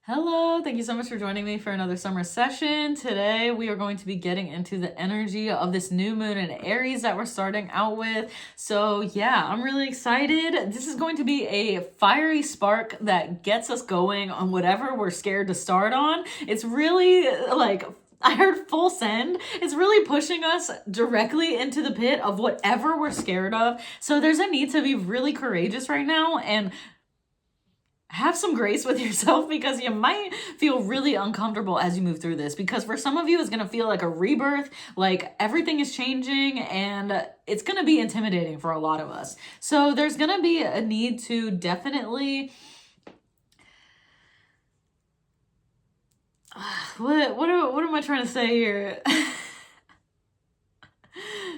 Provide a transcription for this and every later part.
Hello, thank you so much for joining me for another summer session. Today we are going to be getting into the energy of this new moon in Aries that we're starting out with. So yeah, I'm really excited. This is going to be a fiery spark that gets us going on whatever we're scared to start on. It's really I heard full send. It's really pushing us directly into the pit of whatever we're scared of. So there's a need to be really courageous right now and have some grace with yourself, because you might feel really uncomfortable as you move through this, because for some of you it's going to feel like a rebirth, like everything is changing, and it's going to be intimidating for a lot of us. So there's going to be a need to definitely what am I trying to say here?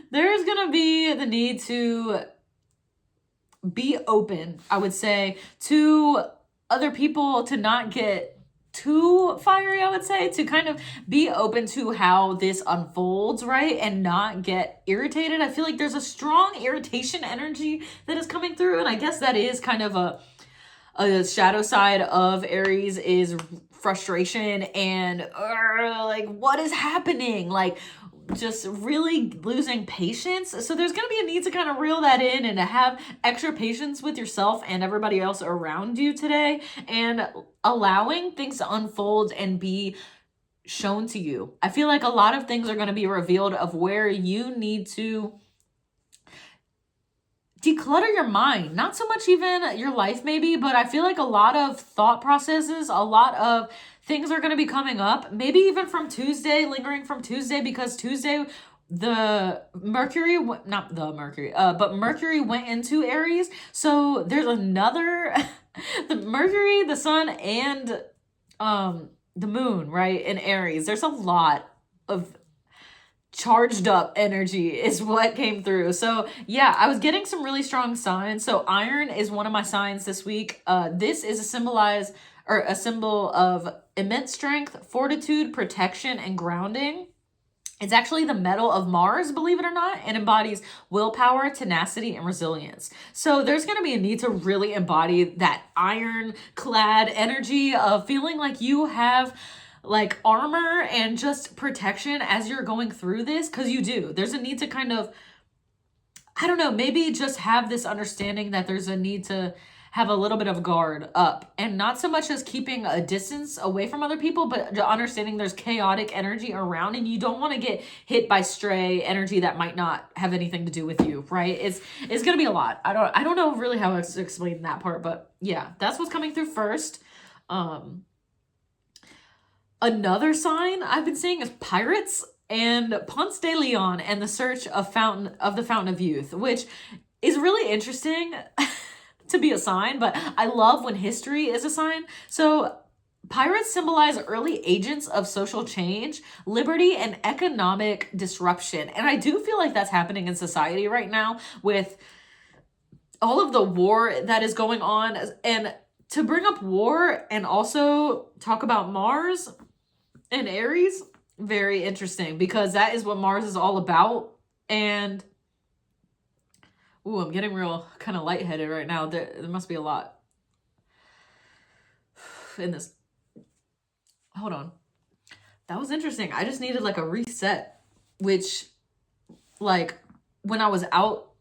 There's going to be the need to be open, I would say, to other people, to not get too fiery, I would say, to kind of be open to how this unfolds, right? And not get irritated. I feel like there's a strong irritation energy that is coming through. And I guess that is kind of a shadow side of Aries, is frustration and like, what is happening? Like, just really losing patience. So there's going to be a need to kind of reel that in and to have extra patience with yourself and everybody else around you today, and allowing things to unfold and be shown to you. I feel like a lot of things are going to be revealed of where you need to declutter your mind, not so much even your life maybe, but I feel like a lot of thought processes, a lot of things are going to be coming up, maybe even from Tuesday, lingering from Tuesday, because Tuesday the Mercury, not the Mercury, but Mercury went into Aries. So there's another, the Mercury, the sun, and the moon, right, in Aries. There's a lot of charged up energy is what came through. So yeah, I was getting some really strong signs. So iron is one of my signs this week. This is a symbol of immense strength, fortitude, protection, and grounding. It's actually the metal of Mars, believe it or not, and embodies willpower, tenacity, and resilience. So there's going to be a need to really embody that ironclad energy of feeling like you have like armor and just protection as you're going through this, because you do. There's a need to kind of, I don't know, maybe just have this understanding that there's a need to have a little bit of guard up, and not so much as keeping a distance away from other people, but understanding there's chaotic energy around and you don't want to get hit by stray energy that might not have anything to do with you, right? It's going to be a lot. I don't know really how to explain that part, but yeah, that's what's coming through first. Another sign I've been seeing is pirates and Ponce de Leon and the search of the Fountain of Youth, which is really interesting to be a sign, but I love when history is a sign. So pirates symbolize early agents of social change, liberty, and economic disruption. And I do feel like that's happening in society right now with all of the war that is going on. And to bring up war and also talk about Mars and Aries, very interesting, because that is what Mars is all about. And ooh, I'm getting real kind of lightheaded right now. There must be a lot in this. Hold on. That was interesting. I just needed like a reset, which like when I was out,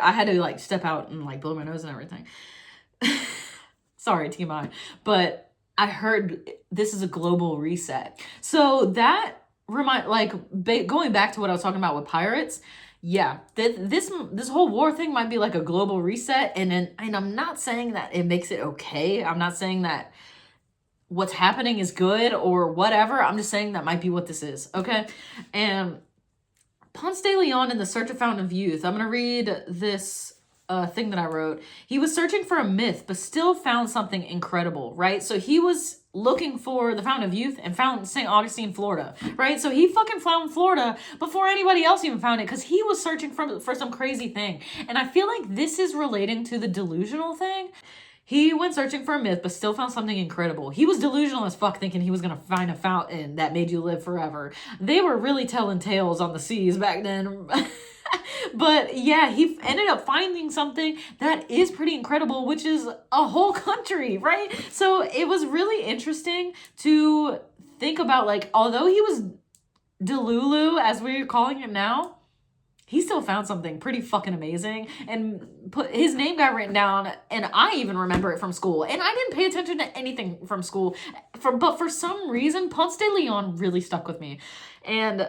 I had to like step out and like blow my nose and everything. Sorry, TMI. But I heard this is a global reset. So that going back to what I was talking about with pirates. Yeah, this whole war thing might be like a global reset, and I'm not saying that it makes it okay. I'm not saying that what's happening is good or whatever. I'm just saying that might be what this is, okay? And Ponce de Leon in the Search of Fountain of Youth. I'm gonna read this thing that I wrote. He was searching for a myth, but still found something incredible, right? So he was looking for the Fountain of Youth and found St. Augustine, Florida, right? So he fucking found Florida before anybody else even found it, because he was searching for some crazy thing. And I feel like this is relating to the delusional thing. He went searching for a myth, but still found something incredible. He was delusional as fuck, thinking he was going to find a fountain that made you live forever. They were really telling tales on the seas back then. But yeah, he ended up finding something that is pretty incredible, which is a whole country, right? So it was really interesting to think about, like, although he was Delulu, as we're calling him now, he still found something pretty fucking amazing, and his name got written down, and I even remember it from school. And I didn't pay attention to anything from school, but for some reason, Ponce de Leon really stuck with me. And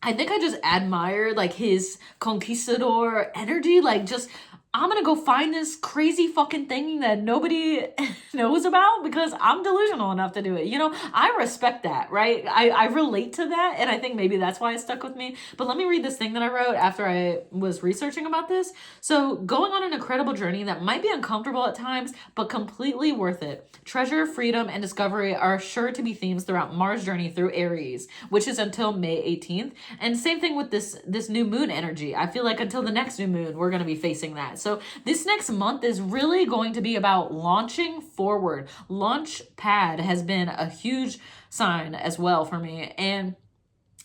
I think I just admired, like, his conquistador energy, like, just, I'm gonna go find this crazy fucking thing that nobody knows about because I'm delusional enough to do it. You know, I respect that, right? I relate to that, and I think maybe that's why it stuck with me. But let me read this thing that I wrote after I was researching about this. So, going on an incredible journey that might be uncomfortable at times, but completely worth it. Treasure, freedom, and discovery are sure to be themes throughout Mars' journey through Aries, which is until May 18th. And same thing with this new moon energy. I feel like until the next new moon, we're going to be facing that. So this next month is really going to be about launching forward. Launch pad has been a huge sign as well for me. And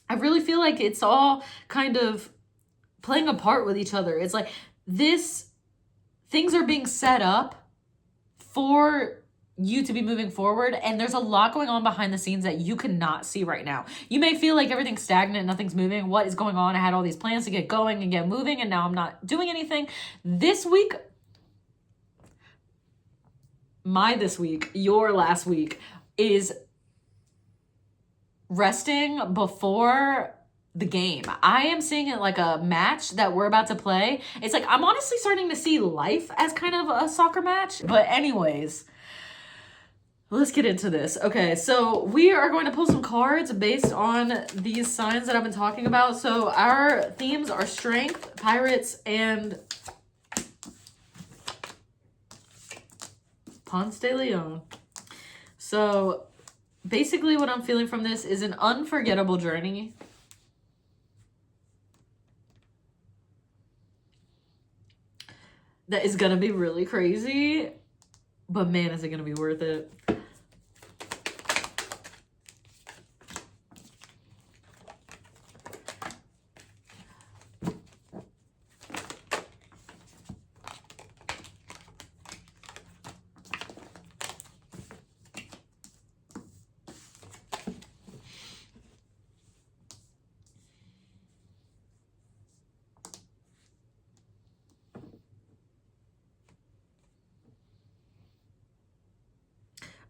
I really feel like it's all kind of playing a part with each other. It's like things are being set up for you to be moving forward, and there's a lot going on behind the scenes that you cannot see right now. You may feel like everything's stagnant, nothing's moving. What is going on? I had all these plans to get going and get moving, and now I'm not doing anything. This week, your last week, is resting before the game. I am seeing it like a match that we're about to play. It's like, I'm honestly starting to see life as kind of a soccer match. But anyways, let's get into this. Okay, so we are going to pull some cards based on these signs that I've been talking about. So our themes are strength, pirates, and Ponce de Leon. So basically what I'm feeling from this is an unforgettable journey. That is going to be really crazy, but man, is it going to be worth it.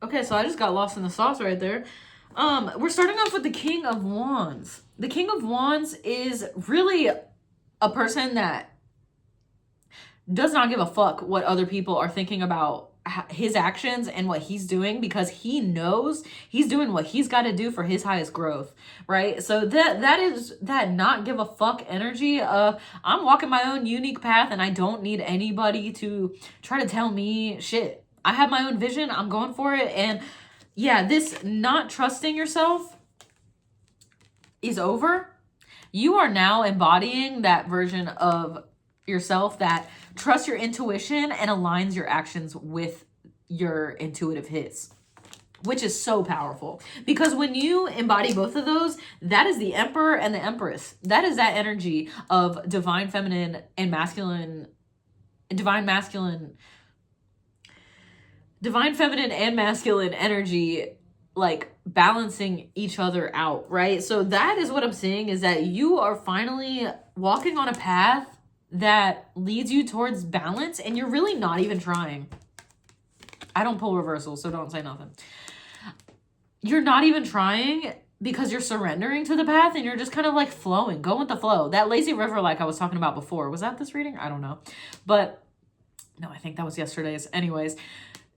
Okay, so I just got lost in the sauce right there. We're starting off with the King of Wands. The King of Wands is really a person that does not give a fuck what other people are thinking about his actions and what he's doing, because he knows he's doing what he's got to do for his highest growth, right? So that is that not give a fuck energy of, I'm walking my own unique path and I don't need anybody to try to tell me shit. I have my own vision. I'm going for it. And yeah, this not trusting yourself is over. You are now embodying that version of yourself that trusts your intuition and aligns your actions with your intuitive hits, which is so powerful. Because when you embody both of those, that is the Emperor and the Empress. That is that energy of divine feminine and masculine, divine feminine and masculine energy, like balancing each other out, right? So that is what I'm seeing, is that you are finally walking on a path that leads you towards balance, and you're really not even trying. I don't pull reversals, so don't say nothing. You're not even trying because you're surrendering to the path, and you're just kind of like flowing, go with the flow. That lazy river, like I was talking about before, was that this reading? I don't know. But no, I think that was yesterday's. Anyways,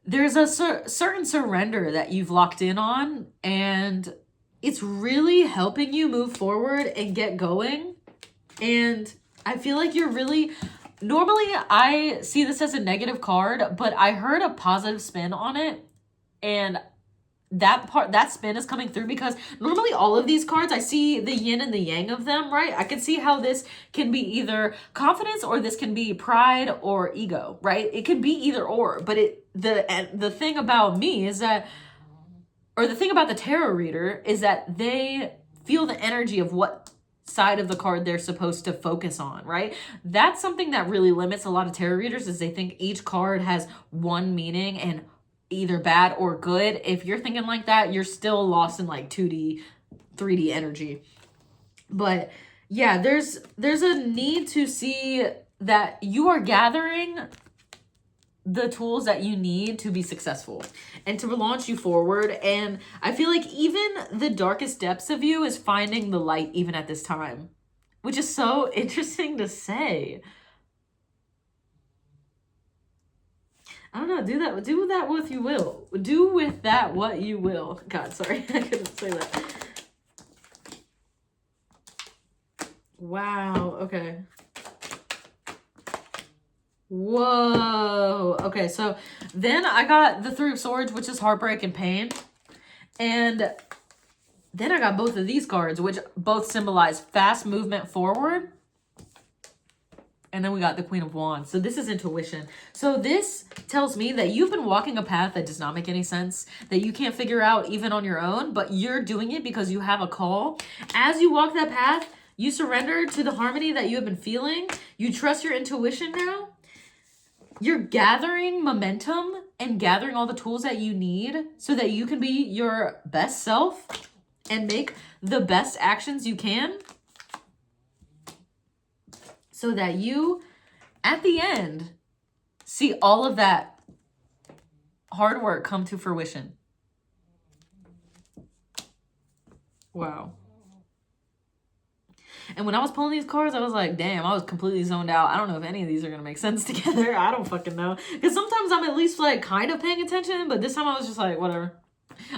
there's a certain surrender that you've locked in on, and it's really helping you move forward and get going. And I feel like you're really, normally I see this as a negative card, but I heard a positive spin on it, and that spin is coming through, because normally all of these cards, I see the yin and the yang of them, right? I can see how this can be either confidence, or this can be pride or ego, right? It can be either or, but the thing about me is that, or the thing about the tarot reader is that they feel the energy of what side of the card they're supposed to focus on, right? That's something that really limits a lot of tarot readers, is they think each card has one meaning and either bad or good. If you're thinking like that, you're still lost in like 2D, 3D energy. But yeah, there's a need to see that you are gathering the tools that you need to be successful and to launch you forward. And I feel like even the darkest depths of you is finding the light even at this time, which is so interesting to say. I don't know, do with that what you will. Do with that what you will. God, sorry, I couldn't say that. Wow, okay. Whoa. Okay, so then I got the Three of Swords, which is heartbreak and pain. And then I got both of these cards, which both symbolize fast movement forward. And then we got the Queen of Wands. So this is intuition. So this tells me that you've been walking a path that does not make any sense, that you can't figure out even on your own, but you're doing it because you have a call. As you walk that path, you surrender to the harmony that you have been feeling. You trust your intuition now. You're gathering momentum and gathering all the tools that you need so that you can be your best self and make the best actions you can, so that you, at the end, see all of that hard work come to fruition. Wow. And when I was pulling these cards, I was like, damn, I was completely zoned out. I don't know if any of these are going to make sense together. I don't fucking know. Because sometimes I'm at least like kind of paying attention, but this time I was just like, whatever.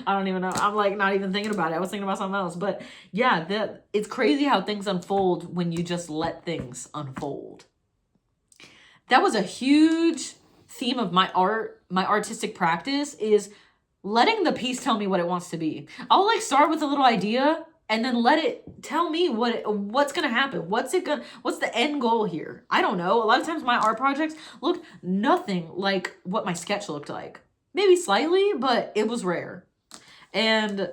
I don't even know. I'm like not even thinking about it. I was thinking about something else. But yeah, it's crazy how things unfold when you just let things unfold. That was a huge theme of my artistic practice, is letting the piece tell me what it wants to be. I'll like start with a little idea and then let it tell me what's going to happen. What's the end goal here? I don't know. A lot of times my art projects look nothing like what my sketch looked like. Maybe slightly, but it was rare. And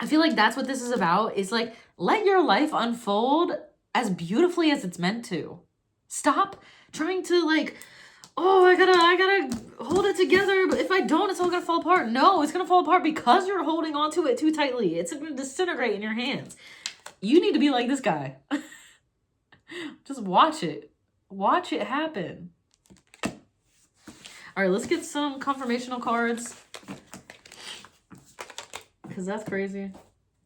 I feel like that's what this is about, is like, let your life unfold as beautifully as it's meant to. Stop trying to like, oh, I gotta hold it together, but if I don't, it's all gonna fall apart. No, it's gonna fall apart because you're holding on to it too tightly. It's gonna disintegrate in your hands. You need to be like this guy. Just watch it. Watch it happen. All right, let's get some confirmational cards, because that's crazy.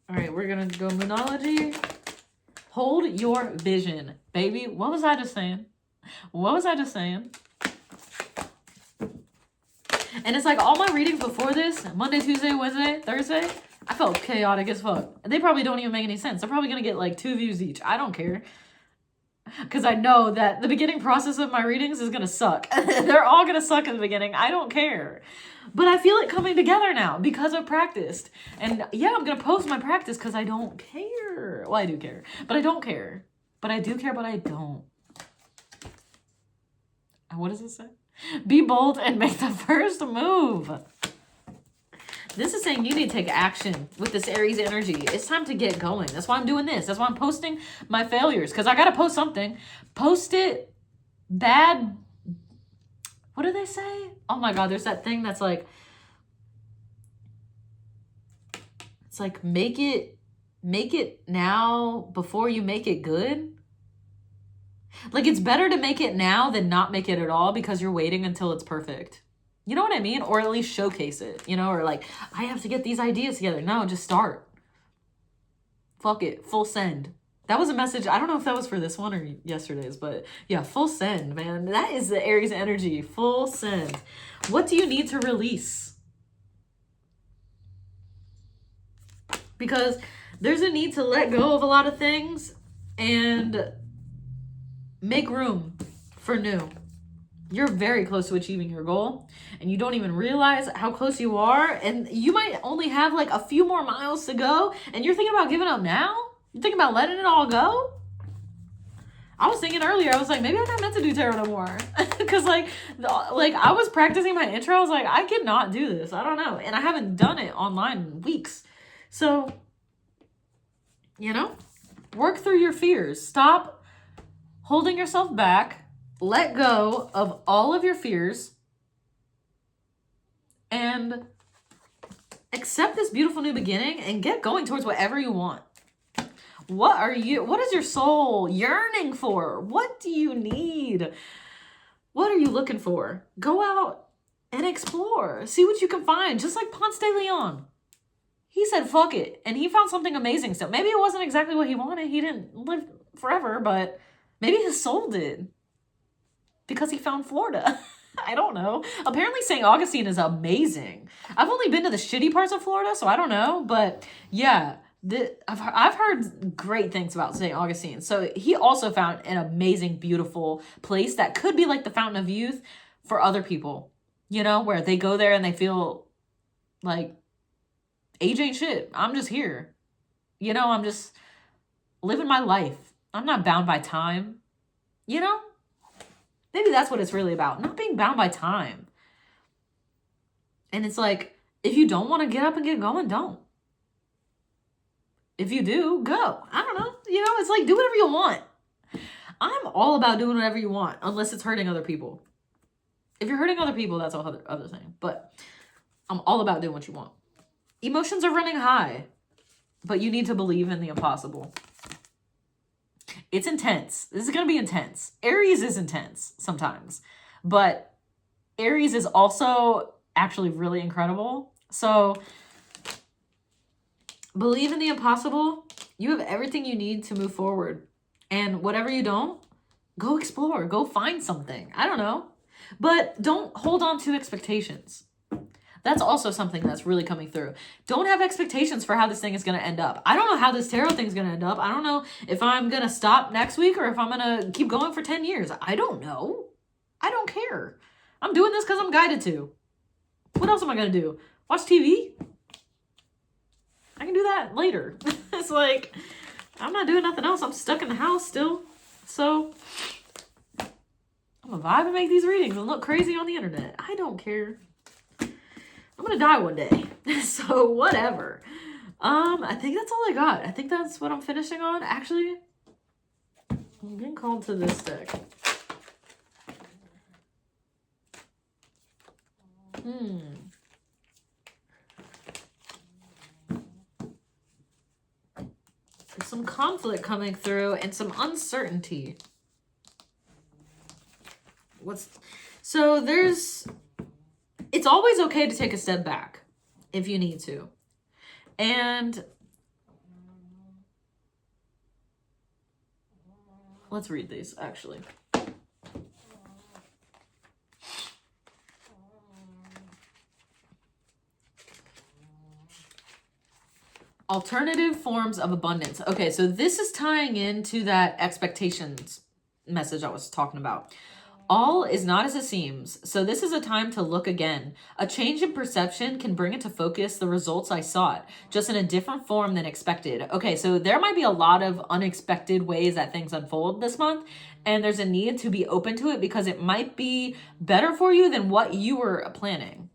All right, we're gonna go Moonology. Hold your vision, baby. What was I just saying? What was I just saying? And it's like all my readings before this, Monday, Tuesday, Wednesday, Thursday, I felt chaotic as fuck. They probably don't even make any sense. They're probably going to get like 2 views each. I don't care. Because I know that the beginning process of my readings is going to suck. They're all going to suck in the beginning. I don't care. But I feel it coming together now because I've practiced. And yeah, I'm going to post my practice because I don't care. Well, I do care. But I don't care. But I do care, but I don't. What does it say? Be bold and make the first move. This is saying you need to take action with this Aries energy. It's time to get going. That's why I'm doing this. That's why I'm posting my failures, because I got to post something. Post it bad. What do they say? Oh my God, there's that thing that's like, it's like make it now before you make it good. Like, it's better to make it now than not make it at all, because you're waiting until it's perfect. You know what I mean? Or at least showcase it, you know, or like, I have to get these ideas together. No, just start. Fuck it. Full send. That was a message. I don't know if that was for this one or yesterday's, but yeah, full send, man. That is the Aries energy. Full send. What do you need to release? Because there's a need to let go of a lot of things and make room for new. You're very close to achieving your goal, and you don't even realize how close you are. And you might only have like a few more miles to go, and you're thinking about giving up now? You're thinking about letting it all go? I was thinking earlier, I was like, maybe I'm not meant to do tarot no more. Because, like, I was practicing my intro. I was like, I cannot do this. I don't know. And I haven't done it online in weeks. So, you know, work through your fears. Stop holding yourself back. Let go of all of your fears. And accept this beautiful new beginning and get going towards whatever you want. What is your soul yearning for? What do you need? What are you looking for? Go out and explore. See what you can find. Just like Ponce de Leon. He said, fuck it. And he found something amazing. So maybe it wasn't exactly what he wanted. He didn't live forever, but maybe his soul did. Because he found Florida. I don't know. Apparently St. Augustine is amazing. I've only been to the shitty parts of Florida, so I don't know. But yeah, I've heard great things about St. Augustine. So he also found an amazing, beautiful place that could be like the Fountain of Youth for other people. You know, where they go there and they feel like age ain't shit. I'm just here. You know, I'm just living my life. I'm not bound by time. You know? Maybe that's what it's really about. Not being bound by time. And it's like, if you don't want to get up and get going, don't. If you do, go. I don't know. You know, it's like, do whatever you want. I'm all about doing whatever you want, unless it's hurting other people. If you're hurting other people, that's a whole other thing. But I'm all about doing what you want. Emotions are running high, but you need to believe in the impossible. It's intense. This is going to be intense. Aries is intense sometimes, but Aries is also actually really incredible. So believe in the impossible. You have everything you need to move forward. And whatever you don't, go explore. Go find something. I don't know. But don't hold on to expectations. That's also something that's really coming through. Don't have expectations for how this thing is going to end up. I don't know how this tarot thing is going to end up. I don't know if I'm going to stop next week or if I'm going to keep going for 10 years. I don't know. I don't care. I'm doing this because I'm guided to. What else am I going to do? Watch TV? I can do that later. It's like, I'm not doing nothing else. I'm stuck in the house still. So I'm going to vibe and make these readings and look crazy on the internet. I don't care. I'm gonna die one day. So whatever. I think that's all I got. I think that's what I'm finishing on. Actually, I'm getting called to this deck. There's some conflict coming through and some uncertainty. It's always okay to take a step back if you need to. And let's read these, actually. Alternative forms of abundance. Okay, so this is tying into that expectations message I was talking about. All is not as it seems, so this is a time to look again. A change in perception can bring into focus the results I sought, just in a different form than expected. Okay, so there might be a lot of unexpected ways that things unfold this month, and there's a need to be open to it because it might be better for you than what you were planning.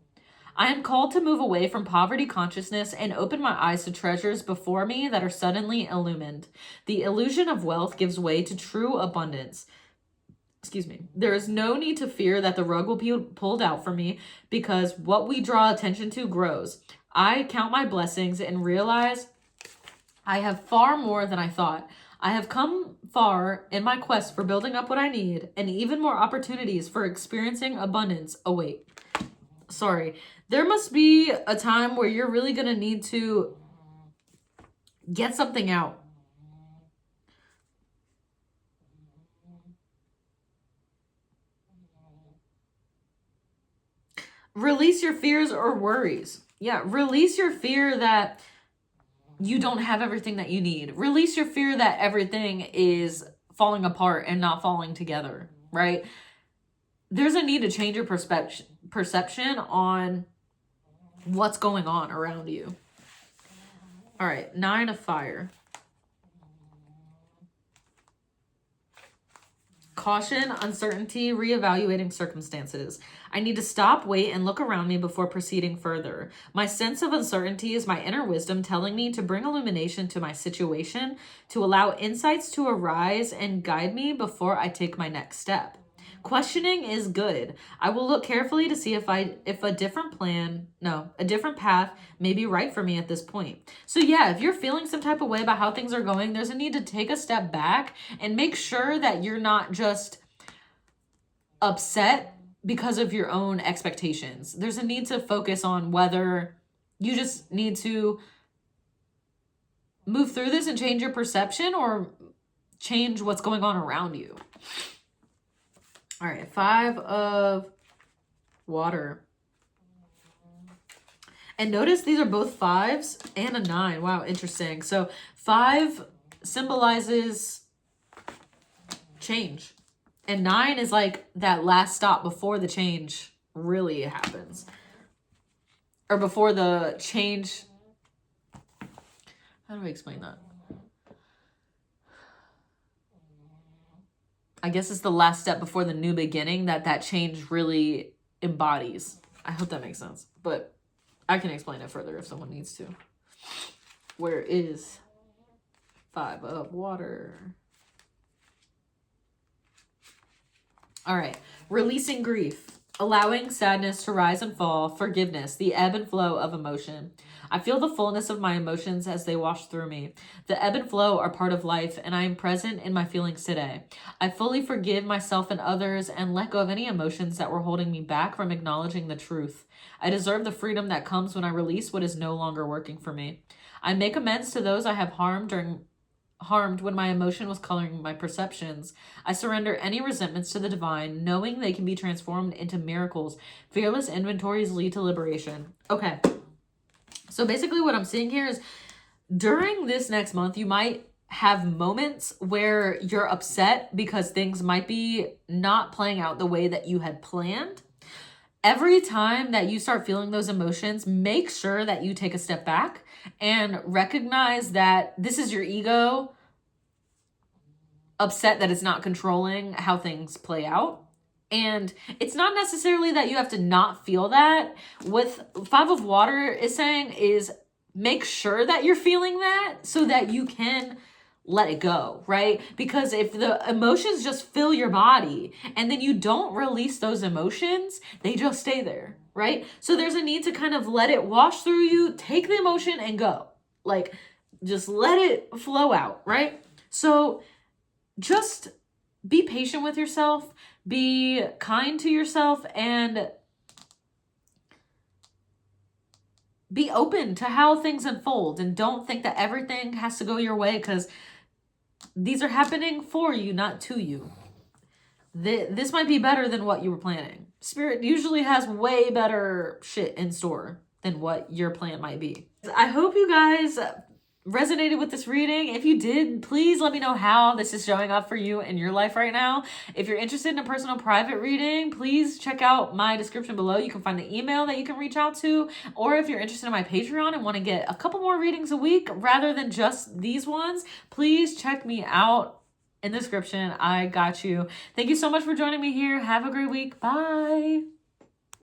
I am called to move away from poverty consciousness and open my eyes to treasures before me that are suddenly illumined. The illusion of wealth gives way to true abundance. Excuse me. There is no need to fear that the rug will be pulled out for me because what we draw attention to grows. I count my blessings and realize I have far more than I thought. I have come far in my quest for building up what I need, and even more opportunities for experiencing abundance await. Sorry. There must be a time where you're really going to need to get something out. Release your fears or worries. Yeah, release your fear that you don't have everything that you need. Release your fear that everything is falling apart and not falling together, right? There's a need to change your perception on what's going on around you. All right, 9 of Fire. Caution, uncertainty, reevaluating circumstances. I need to stop, wait, and look around me before proceeding further. My sense of uncertainty is my inner wisdom telling me to bring illumination to my situation, to allow insights to arise and guide me before I take my next step. Questioning is good. I will look carefully to see if a different path may be right for me at this point. So yeah, if you're feeling some type of way about how things are going, there's a need to take a step back and make sure that you're not just upset because of your own expectations. There's a need to focus on whether you just need to move through this and change your perception or change what's going on around you. All right, 5 of water. And notice these are both 5s and a 9. Wow, interesting. So 5 symbolizes change. And 9 is like that last stop before the change really happens. Or before the change. How do I explain that? I guess it's the last step before the new beginning that change really embodies. I hope that makes sense. But I can explain it further if someone needs to. Where is 5 of water? All right. Releasing grief. Allowing sadness to rise and fall. Forgiveness. The ebb and flow of emotion. I feel the fullness of my emotions as they wash through me. The ebb and flow are part of life, and I am present in my feelings today. I fully forgive myself and others and let go of any emotions that were holding me back from acknowledging the truth. I deserve the freedom that comes when I release what is no longer working for me. I make amends to those I have harmed when my emotion was coloring my perceptions. I surrender any resentments to the divine, knowing they can be transformed into miracles. Fearless inventories lead to liberation. Okay. So basically what I'm seeing here is during this next month, you might have moments where you're upset because things might be not playing out the way that you had planned. Every time that you start feeling those emotions, make sure that you take a step back and recognize that this is your ego upset that it's not controlling how things play out. And it's not necessarily that you have to not feel that. What 5 of water is saying is make sure that you're feeling that so that you can let it go, right? Because if the emotions just fill your body and then you don't release those emotions, they just stay there, right? So there's a need to kind of let it wash through you, take the emotion and go. Like, just let it flow out, right? So just be patient with yourself, be kind to yourself, and be open to how things unfold. And don't think that everything has to go your way, because these are happening for you, not to you. This might be better than what you were planning. Spirit usually has way better shit in store than what your plan might be. I hope you guys resonated with this reading. If you did, please let me know how this is showing up for you in your life right now. If you're interested in a personal private reading, please check out my description below. You can find the email that you can reach out to, or if you're interested in my Patreon and want to get a couple more readings a week rather than just these ones, please check me out in the description. I got you. Thank you so much for joining me here. Have a great week. Bye.